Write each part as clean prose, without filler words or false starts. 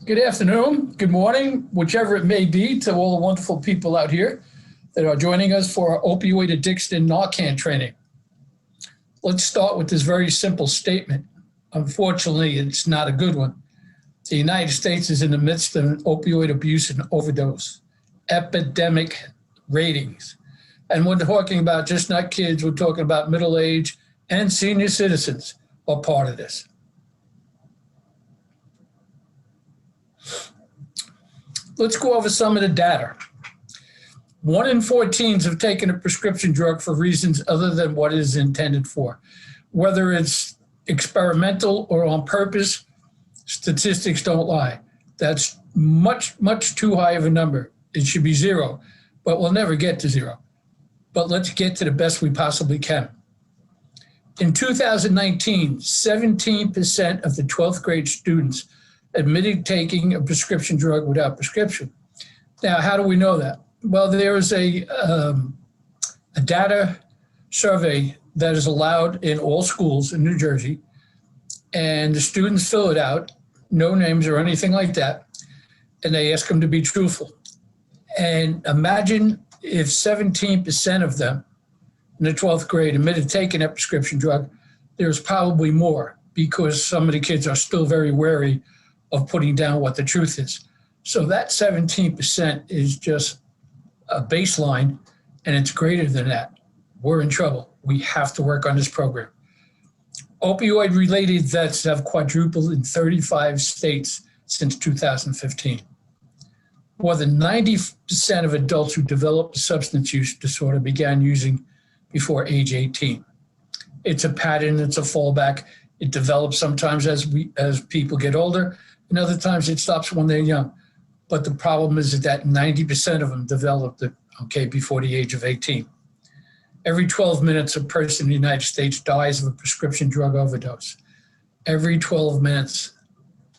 Good afternoon, good morning, whichever it may be, to all the wonderful people out here that are joining us for our opioid addiction and Narcan training. Let's start with this very simple statement. Unfortunately, it's not a good one. The United States is in the midst of an opioid abuse and overdose epidemic ratings. And we're talking about just not kids, we're talking about middle age and senior citizens are part of this. Let's go over some of the data. 1 in 4 teens have taken a prescription drug for reasons other than what it is intended for. Whether it's experimental or on purpose, statistics don't lie. That's much, much too high of a number. It should be 0, but we'll never get to 0. But let's get to the best we possibly can. In 2019, 17% of the 12th grade students admitted taking a prescription drug without prescription. Now, how do we know that? Well, there is a data survey that is allowed in all schools in New Jersey, and the students fill it out, no names or anything like that, and they ask them to be truthful. And imagine if 17% of them in the 12th grade admitted taking a prescription drug, there's probably more because some of the kids are still very wary of putting down what the truth is. So that 17% is just a baseline, and it's greater than that. We're in trouble. We have to work on this program. Opioid-related deaths have quadrupled in 35 states since 2015. More than 90% of adults who develop a substance use disorder began using before age 18. It's a pattern, it's a fallback. It develops sometimes as people get older, and other times it stops when they're young. But the problem is that 90% of them developed it, before the age of 18. Every 12 minutes, a person in the United States dies of a prescription drug overdose. Every 12 minutes.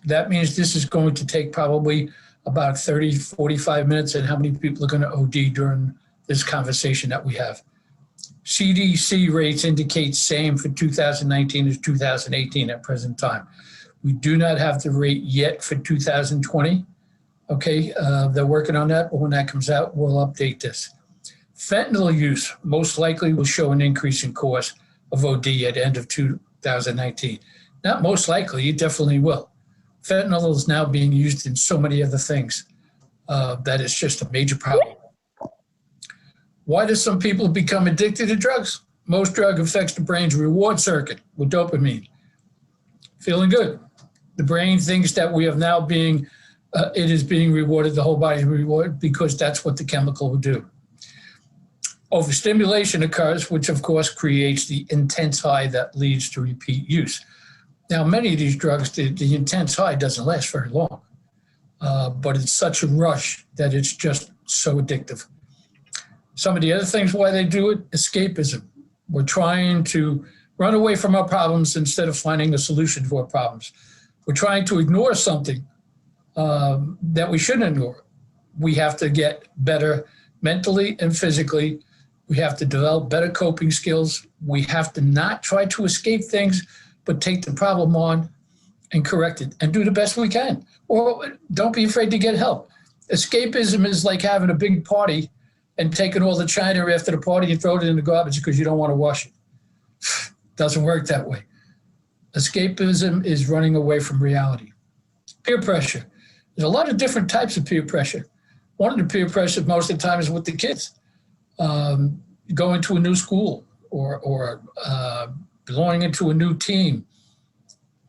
That means this is going to take probably about 30, 45 minutes, and how many people are going to OD during this conversation that we have. CDC rates indicate same for 2019 as 2018 at present time. We do not have the rate yet for 2020. They're working on that, but when that comes out, we'll update this. Fentanyl use most likely will show an increase in cause of OD at the end of 2019. Not most likely, it definitely will. Fentanyl is now being used in so many other things that it's just a major problem. Why do some people become addicted to drugs? Most drug affects the brain's reward circuit with dopamine. Feeling good. The brain thinks that we have now it is being rewarded, the whole body is rewarded because that's what the chemical will do. Overstimulation occurs, which of course creates the intense high that leads to repeat use. Now, many of these drugs, the intense high doesn't last very long, but it's such a rush that it's just so addictive. Some of the other things why they do it, escapism. We're trying to run away from our problems instead of finding a solution to our problems. We're trying to ignore something that we shouldn't ignore. We have to get better mentally and physically. We have to develop better coping skills. We have to not try to escape things, but take the problem on and correct it and do the best we can. Or don't be afraid to get help. Escapism is like having a big party and taking all the china after the party and throw it in the garbage because you don't want to wash it. Doesn't work that way. Escapism is running away from reality. Peer pressure. There's a lot of different types of peer pressure. One of the peer pressure most of the time is with the kids. Going to a new school or belonging into a new team,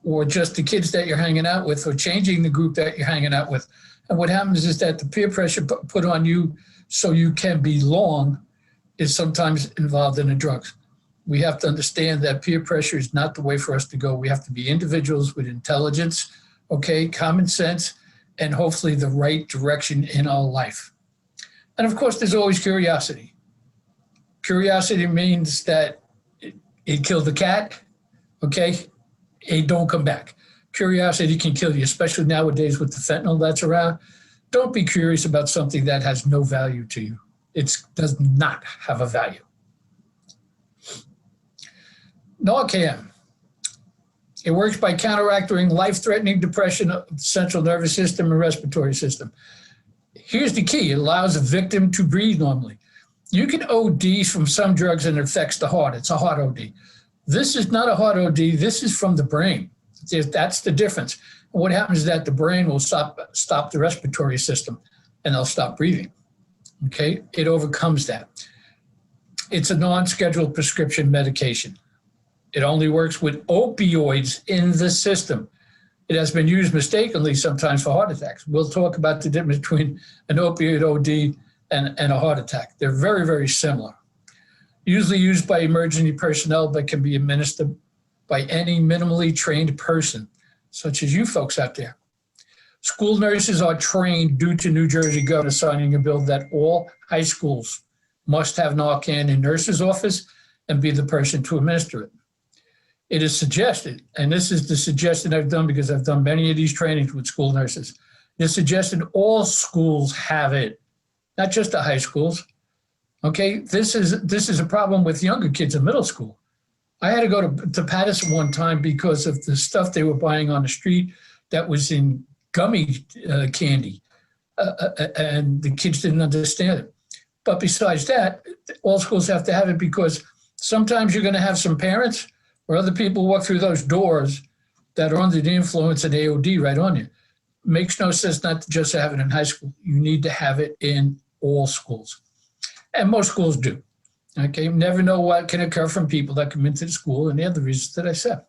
or just the kids that you're hanging out with, or changing the group that you're hanging out with. And what happens is that the peer pressure put on you so you can belong is sometimes involved in the drugs. We have to understand that peer pressure is not the way for us to go. We have to be individuals with intelligence, common sense, and hopefully the right direction in our life. And of course, there's always curiosity. Curiosity means that it killed the cat, it don't come back. Curiosity can kill you, especially nowadays with the fentanyl that's around. Don't be curious about something that has no value to you. It does not have a value. Narcan. It works by counteracting life-threatening depression of the central nervous system and respiratory system. Here's the key. It allows a victim to breathe normally. You can OD from some drugs and it affects the heart. It's a heart OD. This is not a heart OD. This is from the brain. That's the difference. What happens is that the brain will stop the respiratory system and they'll stop breathing. Okay? It overcomes that. It's a non-scheduled prescription medication. It only works with opioids in the system. It has been used mistakenly sometimes for heart attacks. We'll talk about the difference between an opioid OD and a heart attack. They're very, very similar. Usually used by emergency personnel, but can be administered by any minimally trained person, such as you folks out there. School nurses are trained due to New Jersey governor signing a bill that all high schools must have Narcan in nurse's office and be the person to administer it. It is suggested, and this is the suggestion I've done because I've done many of these trainings with school nurses. It's suggested all schools have it, not just the high schools. Okay, this is a problem with younger kids in middle school. I had to go to Patterson one time because of the stuff they were buying on the street that was in gummy candy, and the kids didn't understand it. But besides that, all schools have to have it because sometimes you're going to have some parents or other people walk through those doors that are under the influence of AOD right on you. Makes no sense not to just have it in high school. You need to have it in all schools. And most schools do. Okay, you never know what can occur from people that come into the school and the other reasons that I said.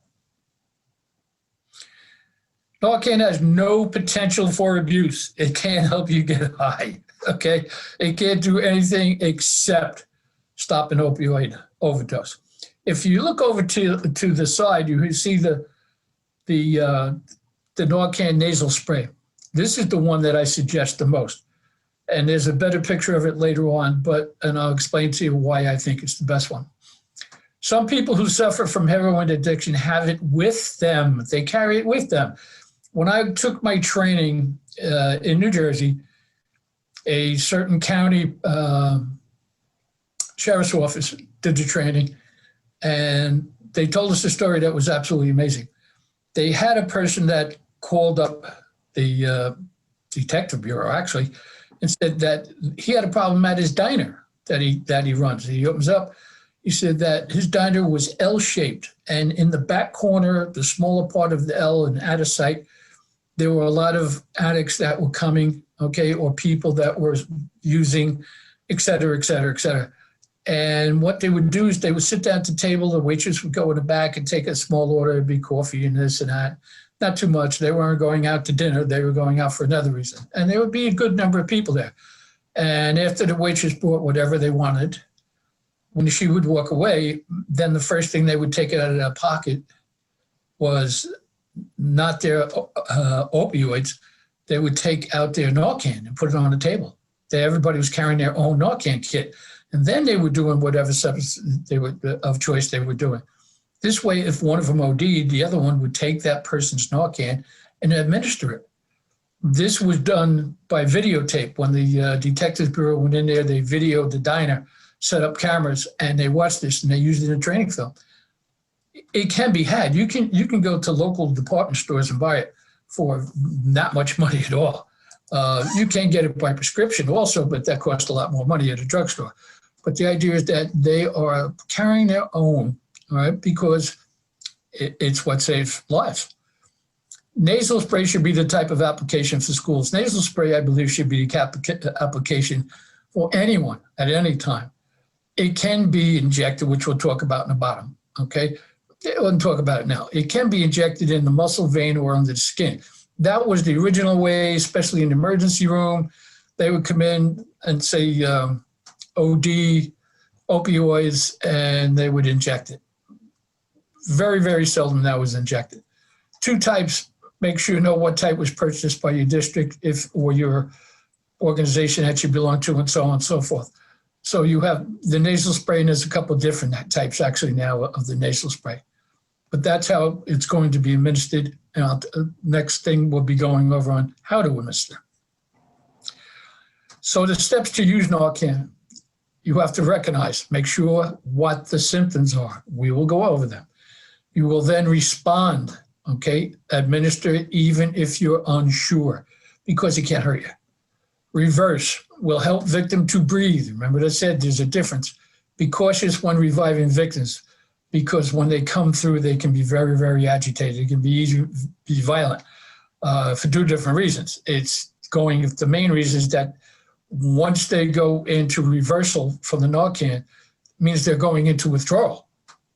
Narcan has no potential for abuse. It can't help you get high, okay? It can't do anything except stop an opioid overdose. If you look over to the side, you see the Narcan nasal spray. This is the one that I suggest the most. And there's a better picture of it later on, and I'll explain to you why I think it's the best one. Some people who suffer from heroin addiction have it with them. They carry it with them. When I took my training in New Jersey, a certain county sheriff's office did the training, and they told us a story that was absolutely amazing. They had a person that called up the detective bureau, actually, and said that he had a problem at his diner that he runs. He opens up. He said that his diner was L-shaped, and in the back corner, the smaller part of the L and out of sight, there were a lot of addicts that were coming, okay, or people that were using, et cetera, et cetera, et cetera. And what they would do is they would sit down at the table. The waitress would go in the back and take a small order. It'd be coffee and this and that. Not too much. They weren't going out to dinner. They were going out for another reason. And there would be a good number of people there. And after the waitress brought whatever they wanted, when she would walk away, then the first thing they would take out of their pocket was not their opioids. They would take out their Narcan and put it on the table. Everybody was carrying their own Narcan kit. And then they were doing whatever substance they were of choice they were doing. This way, if one of them OD'd, the other one would take that person's Narcan and administer it. This was done by videotape. When the Detectives Bureau went in there, they videoed the diner, set up cameras, and they watched this, and they used it in a training film. It can be had. You can go to local department stores and buy it for not much money at all. You can get it by prescription also, but that costs a lot more money at a drugstore. But the idea is that they are carrying their own, all right, because it's what saves lives. Nasal spray should be the type of application for schools. Nasal spray, I believe, should be the application for anyone at any time. It can be injected, which we'll talk about in the bottom, okay? We'll talk about it now. It can be injected in the muscle vein or under the skin. That was the original way, especially in the emergency room. They would come in and say OD, opioids, and they would inject it. Very, very seldom that was injected. Two types. Make sure you know what type was purchased by your district or your organization that you belong to, and so on and so forth. So you have the nasal spray, and there's a couple of different types actually now of the nasal spray. But that's how it's going to be administered. And next thing we'll be going over on how to administer. So the steps to use Narcan, you have to recognize, make sure what the symptoms are. We will go over them. You will then respond okay? Administer it even if you're unsure, because it can't hurt you. Reverse will help victim to breathe. Remember I said there's a difference. Be cautious when reviving victims, because when they come through, they can be very, very agitated. It can be violent for two different reasons. The main reason is that once they go into reversal from the Narcan, it means they're going into withdrawal,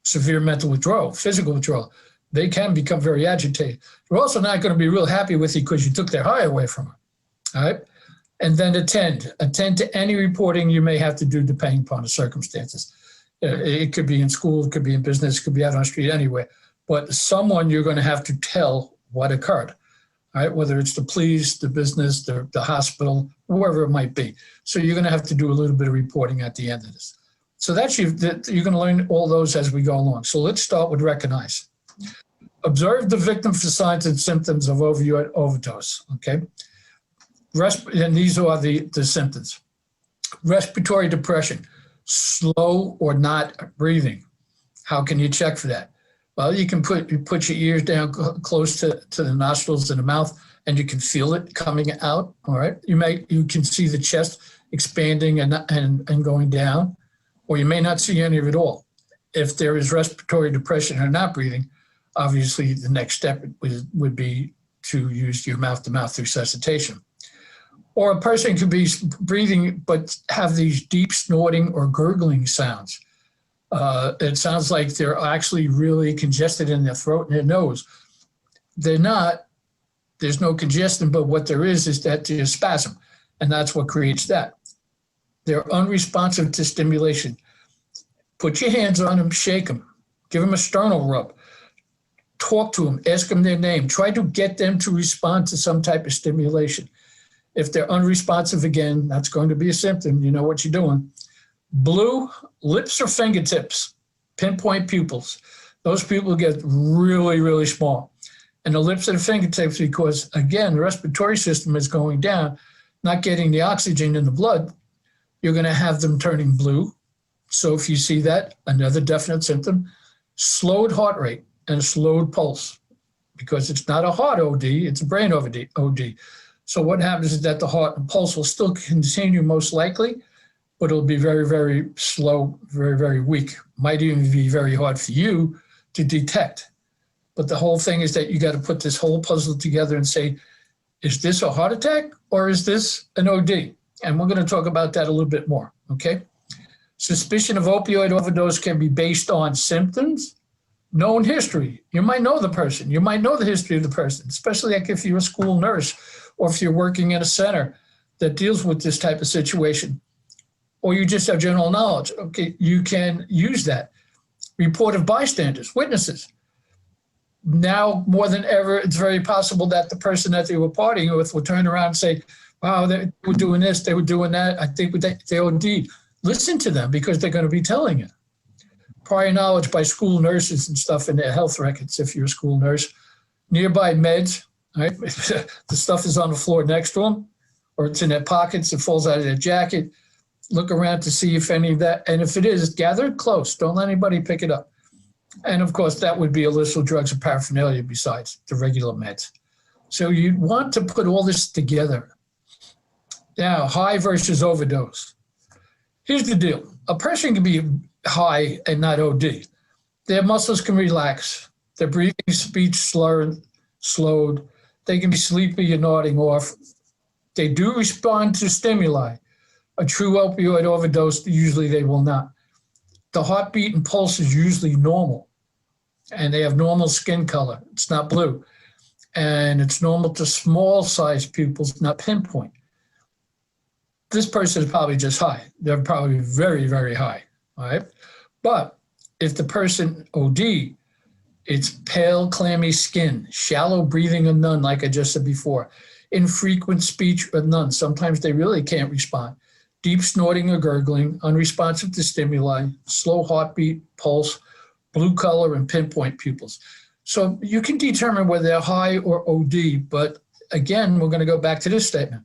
severe mental withdrawal, physical withdrawal. They can become very agitated. They're also not going to be real happy with you because you took their high away from them, all right? And then attend to any reporting you may have to do depending upon the circumstances. It could be in school, it could be in business, it could be out on the street, anywhere. But someone you're going to have to tell what occurred, all right? Whether it's the police, the business, the hospital, wherever it might be. So you're going to have to do a little bit of reporting at the end of this. So you're going to learn all those as we go along. So let's start with recognize. Observe the victim for signs and symptoms of opioid overdose, okay? And these are the symptoms. Respiratory depression, slow or not breathing. How can you check for that? Well, you can put your ears down close to the nostrils and the mouth, and you can feel it coming out, all right? You can see the chest expanding and going down, or you may not see any of it all. If there is respiratory depression or not breathing, obviously the next step would be to use your mouth-to-mouth resuscitation. Or a person could be breathing but have these deep snorting or gurgling sounds. It sounds like they're actually really congested in their throat and their nose. They're not. There's no congestion, but what there is that there's spasm, and that's what creates that. They're unresponsive to stimulation. Put your hands on them, shake them, give them a sternal rub. Talk to them, ask them their name. Try to get them to respond to some type of stimulation. If they're unresponsive again, that's going to be a symptom. You know what you're doing. Blue, lips or fingertips, pinpoint pupils. Those pupils get really, really small. And the lips and the fingertips, because again, the respiratory system is going down, not getting the oxygen in the blood, you're going to have them turning blue. So if you see that, another definite symptom, slowed heart rate and a slowed pulse, because it's not a heart OD, it's a brain OD. So what happens is that the heart and pulse will still continue most likely, but it'll be very, very slow, very, very weak. Might even be very hard for you to detect. But the whole thing is that you got to put this whole puzzle together and say, is this a heart attack or is this an OD? And we're going to talk about that a little bit more, okay? Suspicion of opioid overdose can be based on symptoms, known history. You might know the person. You might know the history of the person, especially like if you're a school nurse or if you're working in a center that deals with this type of situation, or you just have general knowledge. Okay, you can use that. Report of bystanders, witnesses. Now more than ever, it's very possible that the person that they were partying with will turn around and say, wow, they were doing this, they were doing that. I think they OD'd. Listen to them because they're going to be telling you. Prior knowledge by school nurses and stuff in their health records, if you're a school nurse. Nearby meds, right? The stuff is on the floor next to them, or it's in their pockets, it falls out of their jacket. Look around to see if any of that, and if it is, gather it close. Don't let anybody pick it up. And of course, that would be illicit drugs and paraphernalia besides the regular meds. So you want to put all this together. Now, high versus overdose. Here's the deal. A person can be high and not OD. Their muscles can relax. Their breathing, speech slowed. They can be sleepy and nodding off. They do respond to stimuli. A true opioid overdose, usually they will not. The heartbeat and pulse is usually normal, and they have normal skin color. It's not blue. And it's normal to small size pupils, not pinpoint. This person is probably just high. They're probably very, very high, all right? But if the person OD, it's pale, clammy skin, shallow breathing or none, like I just said before, infrequent speech or none. Sometimes they really can't respond. Deep snorting or gurgling, unresponsive to stimuli, slow heartbeat, pulse, blue color, and pinpoint pupils. So you can determine whether they're high or OD, but again, we're going to go back to this statement.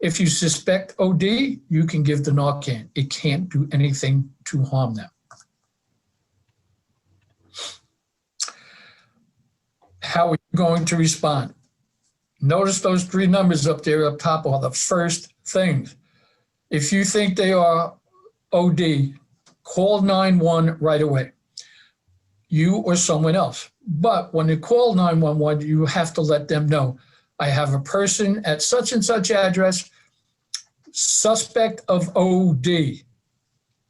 If you suspect OD, you can give the Narcan. It can't do anything to harm them. How are you going to respond? Notice those three numbers up there up top are the first things. If you think they are OD, call 911 right away, you or someone else. But when you call 911, you have to let them know, I have a person at such and such address, suspect of OD,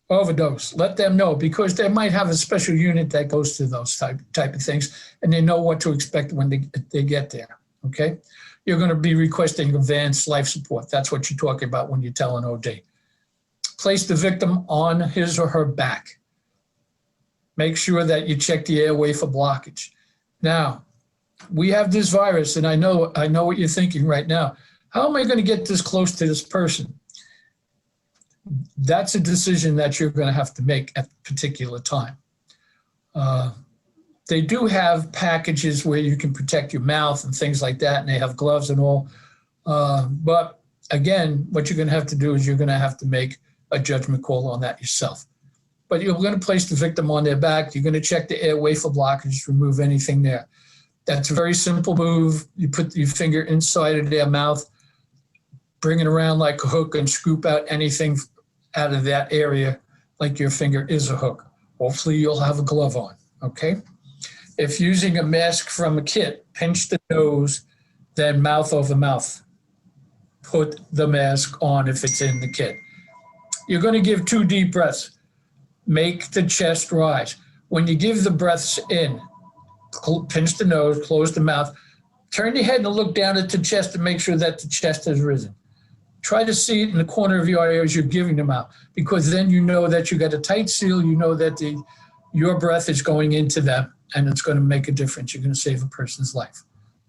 overdose. Let them know, because they might have a special unit that goes to those type of things, and they know what to expect when they get there, okay? You're going to be requesting advanced life support. That's what you're talking about when you tell an OD. Place the victim on his or her back. Make sure that you check the airway for blockage. Now, we have this virus, and I know what you're thinking right now. How am I going to get this close to this person? That's a decision that you're going to have to make at a particular time. They do have packages where you can protect your mouth and things like that, and they have gloves and all. But again, what you're going to have to do is you're going to have to make a judgment call on that yourself. But you're going to place the victim on their back. You're going to check the airway for blockage, remove anything there. That's a very simple move. You put your finger inside of their mouth, bring it around like a hook, and scoop out anything out of that area like your finger is a hook. Hopefully you'll have a glove on, okay? If using a mask from a kit, pinch the nose, then mouth over mouth. Put the mask on if it's in the kit. You're going to give 2 deep breaths. Make the chest rise. When you give the breaths in, pinch the nose, close the mouth, turn your head and look down at the chest to make sure that the chest has risen. Try to see it in the corner of your eye as you're giving them out, because then you know that you got a tight seal, you know that your breath is going into them, and it's going to make a difference. You're going to save a person's life,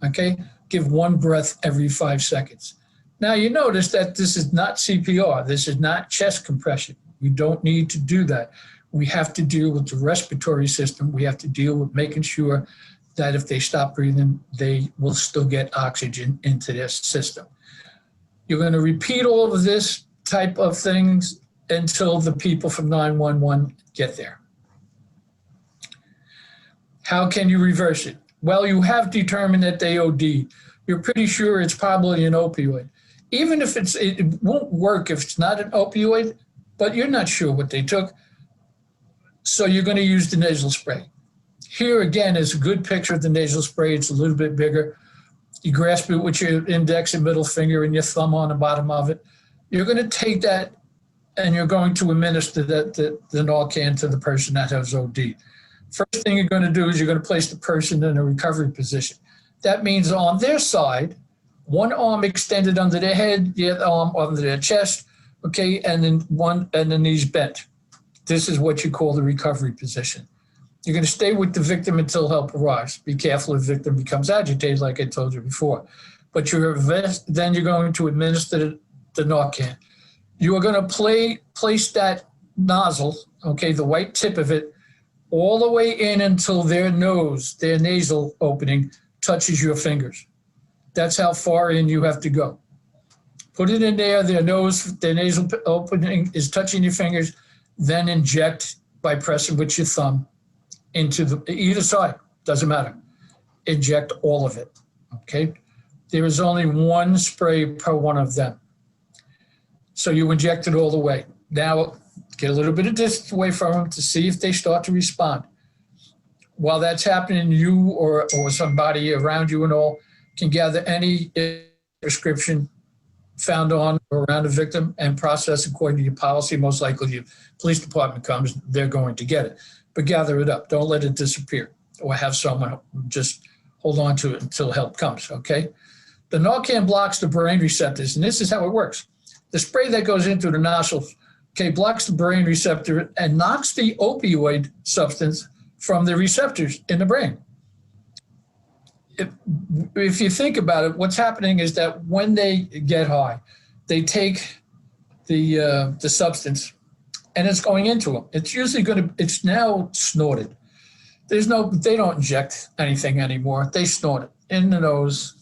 okay? Give 1 breath every 5 seconds. Now, you notice that this is not CPR. This is not chest compression. We don't need to do that. We have to deal with the respiratory system. We have to deal with making sure that if they stop breathing, they will still get oxygen into their system. You're going to repeat all of this type of things until the people from 911 get there. How can you reverse it? Well, you have determined that they OD. You're pretty sure it's probably an opioid. Even if it won't work if it's not an opioid, but you're not sure what they took. So you're going to use the nasal spray. Here again is a good picture of the nasal spray. It's a little bit bigger. You grasp it with your index and middle finger and your thumb on the bottom of it. You're going to take that and you're going to administer the Narcan to the person that has OD. First thing you're going to do is you're going to place the person in a recovery position. That means on their side, one arm extended under their head, the other arm under their chest, okay, and then the knees bent. This is what you call the recovery position. You're going to stay with the victim until help arrives. Be careful if the victim becomes agitated, like I told you before. But then you're going to administer the Narcan. You are going to place that nozzle, okay, the white tip of it, all the way in until their nasal opening touches your fingers. That's how far in you have to go. Put it in there, their nasal opening is touching your fingers, then inject by pressing with your thumb into either side, doesn't matter. Inject all of it, okay? There is only 1 spray per one of them. So you inject it all the way. Now, get a little bit of distance away from them to see if they start to respond. While that's happening, you or somebody around you and all can gather any prescription found on or around a victim and process according to your policy. Most likely your police department comes, they're going to get it. But gather it up. Don't let it disappear or have someone just hold on to it until help comes, okay? The Narcan blocks the brain receptors, and this is how it works. The spray that goes into the nostrils, okay, blocks the brain receptor and knocks the opioid substance from the receptors in the brain. If you think about it, what's happening is that when they get high, they take the substance and it's going into them. It's usually it's now snorted. They don't inject anything anymore. They snort it in the nose.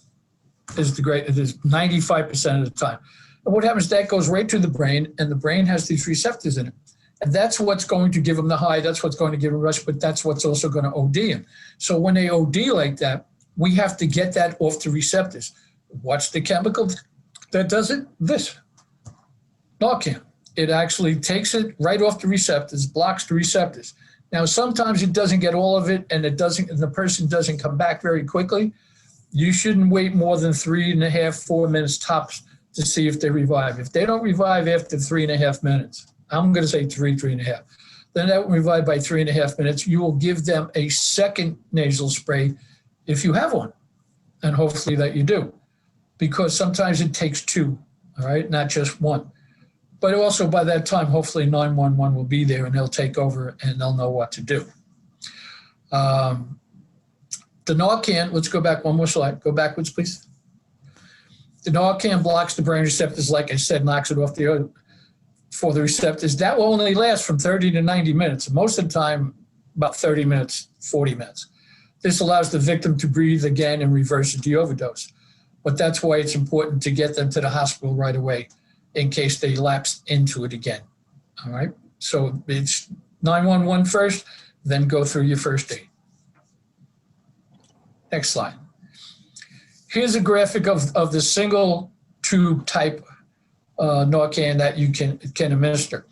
It is 95% of the time. And what happens, that goes right to the brain, and the brain has these receptors in it. And that's what's going to give them the high. That's what's going to give them a rush, but that's what's also going to OD them. So when they OD like that, We have to get that off the receptors. What's the chemical that does it? This, Narcan. It actually takes it right off the receptors, blocks the receptors. Now, sometimes it doesn't get all of it, and the person doesn't come back very quickly. You shouldn't wait more than 3.5, 4 minutes tops to see if they revive. If they don't revive after 3.5 minutes, I'm going to say 3.5. Then that will revive by 3.5 minutes. You will give them a second nasal spray if you have one, and hopefully that you do, because sometimes it takes two, all right, not just one. But also by that time, hopefully 911 will be there and they'll take over and they'll know what to do. The Narcan, let's go back one more slide. Go backwards, please. The Narcan blocks the brain receptors, like I said, knocks it off for the receptors. That will only last from 30 to 90 minutes. Most of the time, about 30 minutes, 40 minutes. This allows the victim to breathe again and reverse the overdose. But that's why it's important to get them to the hospital right away in case they lapse into it again. All right? So it's 911 first, then go through your first aid. Next slide. Here's a graphic of the single tube type Narcan that you can administer.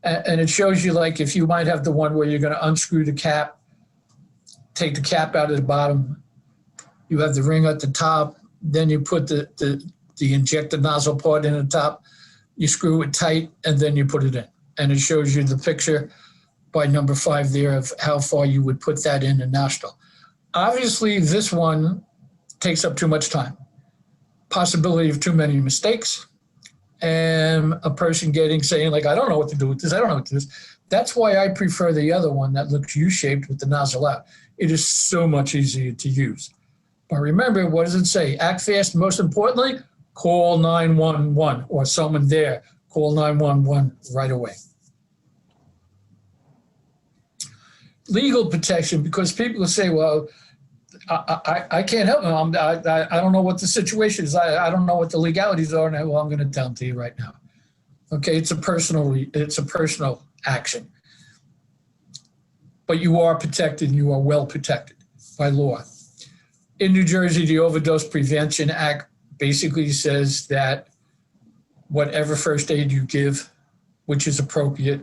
And it shows you, like, if you might have the one where you're going to unscrew the cap, take the cap out of the bottom, you have the ring at the top, then you put the injected nozzle part in the top, you screw it tight, and then you put it in. And it shows you the picture by number 5 there of how far you would put that in the nostril. Obviously, this one takes up too much time. Possibility of too many mistakes, and a person saying, like, I don't know what to do with this, I don't know what to do with this. That's why I prefer the other one that looks U-shaped with the nozzle out. It is so much easier to use. But remember, what does it say? Act fast, most importantly, call 911, or someone there. Call 911 right away. Legal protection, because people will say, well, I can't help them. I don't know what the situation is. I don't know what the legalities are. Well, I'm going to tell them to you right now. Okay, it's a personal action. But you are protected, and you are well protected by law. In New Jersey, the Overdose Prevention Act basically says that whatever first aid you give, which is appropriate,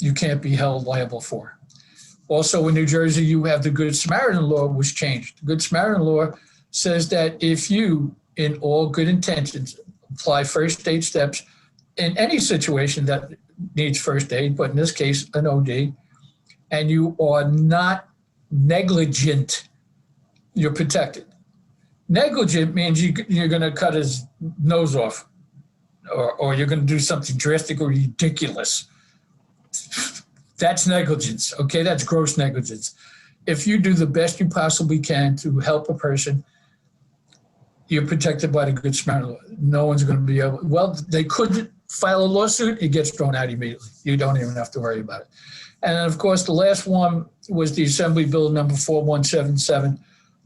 you can't be held liable for. Also, in New Jersey, you have the Good Samaritan law was changed. The Good Samaritan law says that if you, in all good intentions, apply first aid steps in any situation that needs first aid, but in this case, an OD, and you are not negligent, you're protected. Negligent means you're going to cut his nose off, or you're going to do something drastic or ridiculous. That's negligence, okay? That's gross negligence. If you do the best you possibly can to help a person, you're protected by the Good Samaritan law. No one's going to be able, well, they could file a lawsuit, it gets thrown out immediately. You don't even have to worry about it. And of course, the last one was the Assembly Bill number 4177,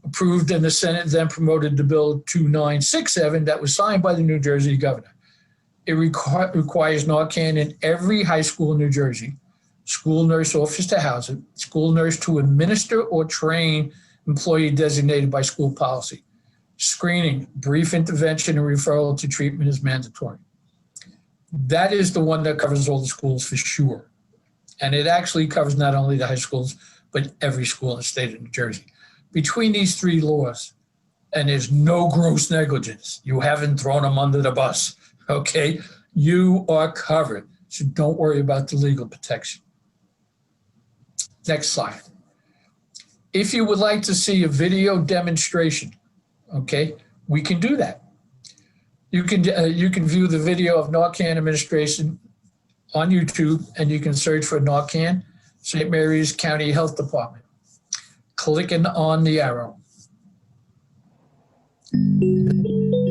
approved in the Senate, then promoted to Bill 2967 that was signed by the New Jersey governor. It requires Narcan in every high school in New Jersey, school nurse office to house it, school nurse to administer or train employee designated by school policy. Screening, brief intervention, and referral to treatment is mandatory. That is the one that covers all the schools for sure. And it actually covers not only the high schools, but every school in the state of New Jersey. Between these 3 laws, and there's no gross negligence, you haven't thrown them under the bus, okay? You are covered, so don't worry about the legal protection. Next slide. If you would like to see a video demonstration, okay, we can do that. You can view the video of Narcan administration on YouTube, and you can search for Narcan, St. Mary's County Health Department, clicking on the arrow.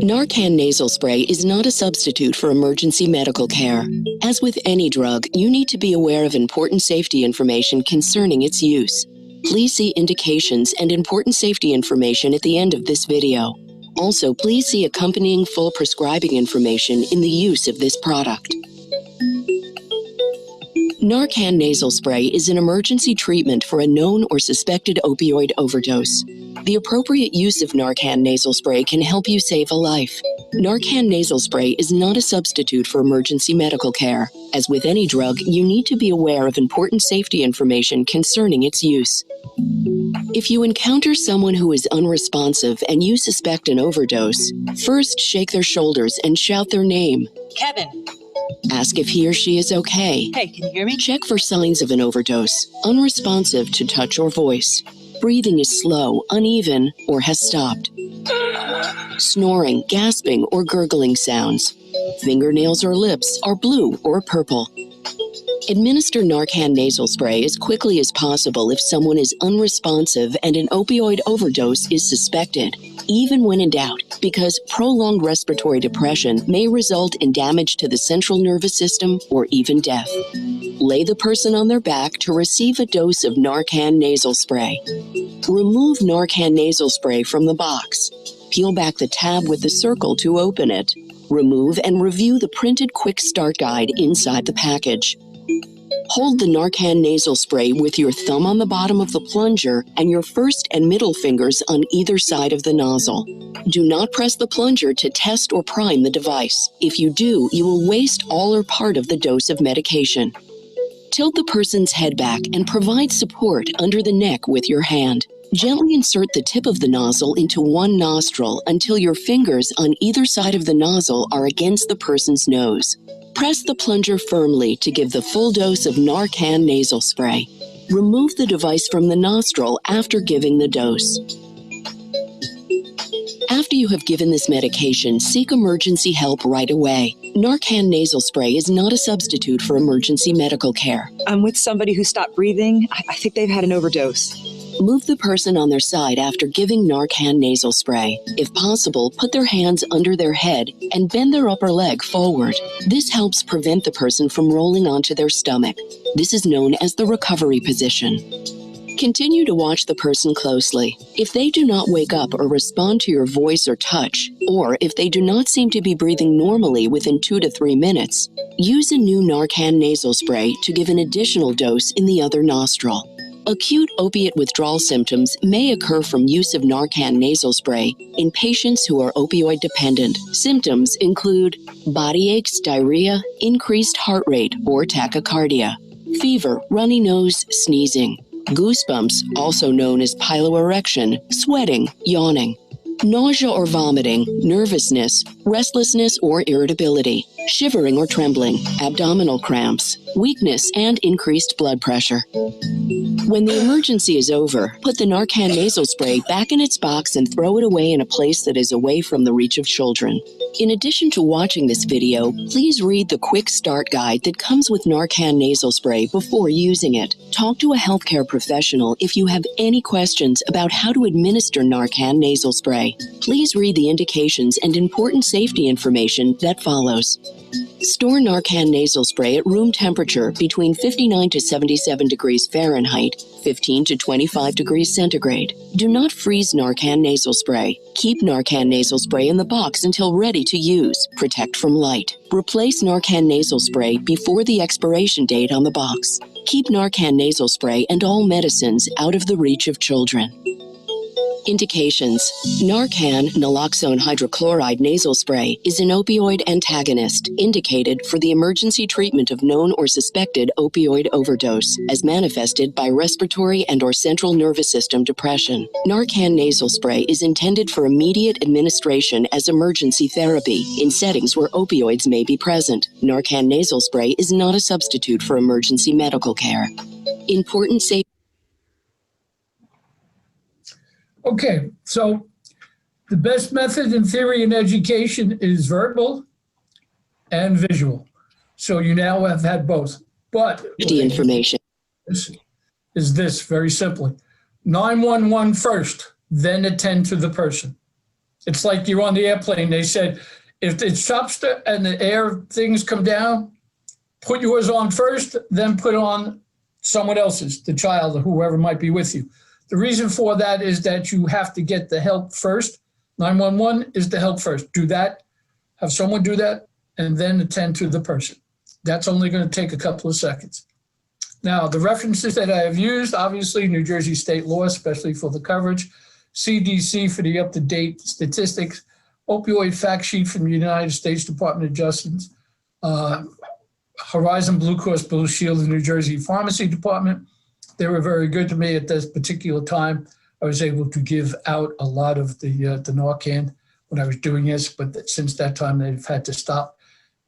Narcan nasal spray is not a substitute for emergency medical care. As with any drug, you need to be aware of important safety information concerning its use. Please see indications and important safety information at the end of this video. Also, please see accompanying full prescribing information in the use of this product. Narcan nasal spray is an emergency treatment for a known or suspected opioid overdose. The appropriate use of Narcan nasal spray can help you save a life. Narcan nasal spray is not a substitute for emergency medical care. As with any drug, you need to be aware of important safety information concerning its use. If you encounter someone who is unresponsive and you suspect an overdose, first shake their shoulders and shout their name. Kevin. Ask if he or she is okay. Hey, can you hear me? Check for signs of an overdose, unresponsive to touch or voice. Breathing is slow, uneven, or has stopped. Snoring, gasping, or gurgling sounds. Fingernails or lips are blue or purple. Administer Narcan nasal spray as quickly as possible if someone is unresponsive and an opioid overdose is suspected, even when in doubt, because prolonged respiratory depression may result in damage to the central nervous system or even death. Lay the person on their back to receive a dose of Narcan nasal spray. Remove Narcan nasal spray from the box. Peel back the tab with the circle to open it. Remove and review the printed quick start guide inside the package. Hold the Narcan nasal spray with your thumb on the bottom of the plunger and your first and middle fingers on either side of the nozzle. Do not press the plunger to test or prime the device. If you do, you will waste all or part of the dose of medication. Tilt the person's head back and provide support under the neck with your hand. Gently insert the tip of the nozzle into one nostril until your fingers on either side of the nozzle are against the person's nose. Press the plunger firmly to give the full dose of Narcan nasal spray. Remove the device from the nostril after giving the dose. After you have given this medication, seek emergency help right away. Narcan nasal spray is not a substitute for emergency medical care. I'm with somebody who stopped breathing. I think they've had an overdose. Move the person on their side after giving Narcan nasal spray. If possible, put their hands under their head and bend their upper leg forward. This helps prevent the person from rolling onto their stomach. This is known as the recovery position. Continue to watch the person closely. If they do not wake up or respond to your voice or touch, or if they do not seem to be breathing normally within 2 to 3 minutes, use a new Narcan nasal spray to give an additional dose in the other nostril. Acute opiate withdrawal symptoms may occur from use of Narcan nasal spray in patients who are opioid dependent. Symptoms include body aches, diarrhea, increased heart rate or tachycardia, fever, runny nose, sneezing, goosebumps, also known as piloerection, sweating, yawning, nausea or vomiting, nervousness, restlessness or irritability, shivering or trembling, abdominal cramps, weakness, and increased blood pressure. When the emergency is over, put the Narcan nasal spray back in its box and throw it away in a place that is away from the reach of children. In addition to watching this video, please read the quick start guide that comes with Narcan nasal spray before using it. Talk to a healthcare professional if you have any questions about how to administer Narcan nasal spray. Please read the indications and important safety information that follows. Store Narcan nasal spray at room temperature between 59 to 77 degrees Fahrenheit, 15 to 25 degrees centigrade. Do not freeze Narcan nasal spray. Keep Narcan nasal spray in the box until ready to use. Protect from light. Replace Narcan nasal spray before the expiration date on the box. Keep Narcan nasal spray and all medicines out of the reach of children. Indications: Narcan naloxone hydrochloride nasal spray is an opioid antagonist indicated for the emergency treatment of known or suspected opioid overdose as manifested by respiratory and/or central nervous system depression. Narcan nasal spray is intended for immediate administration as emergency therapy in settings where opioids may be present. Narcan nasal spray is not a substitute for emergency medical care. Important safety. Okay, so the best method in theory and education is verbal and visual. So you now have had both. But The information. is this very simply. 911 first, then attend to the person. It's like you're on the airplane. They said, if it stops and the air things come down, put yours on first, then put on someone else's, the child or whoever might be with you. The reason for that is that you have to get the help first. 911 is the help first. Do that, have someone do that, and then attend to the person. That's only going to take a couple of seconds. Now, the references that I have used, obviously, New Jersey state law, especially for the coverage, CDC for the up-to-date statistics, opioid fact sheet from the United States Department of Justice, Horizon Blue Cross Blue Shield of the New Jersey Pharmacy Department. They were very good to me at this particular time. I was able to give out a lot of the Narcan when I was doing this, but since that time they've had to stop.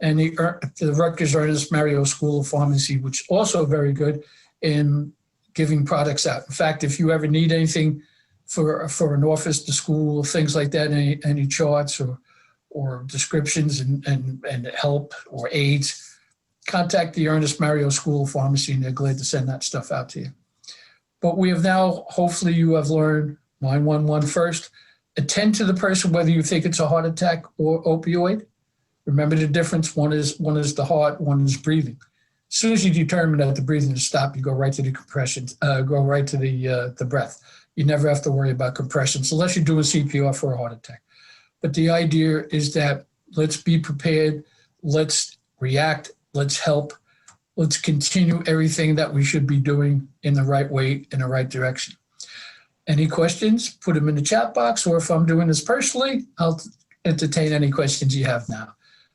And the Rutgers Ernest Mario School of Pharmacy, which is also very good in giving products out. In fact, if you ever need anything for an office, the school, things like that, any charts or descriptions and help or aids, contact the Ernest Mario School of Pharmacy, and they're glad to send that stuff out to you. But we have now, hopefully you have learned 911 first. Attend to the person whether you think it's a heart attack or opioid. Remember the difference. One is the heart, one is breathing. As soon as you determine that the breathing is stopped, you go right to the compressions, go right to the breath. You never have to worry about compressions unless you're doing CPR for a heart attack. But the idea is that let's be prepared, let's react, let's help, let's continue everything that we should be doing in the right way, in the right direction. Any questions, put them in the chat box, or if I'm doing this personally, I'll entertain any questions you have now.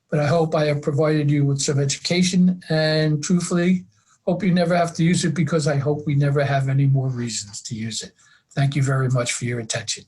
But I hope I have provided you with some education, and truthfully, hope you never have to use it, because I hope we never have any more reasons to use it. Thank you very much for your attention.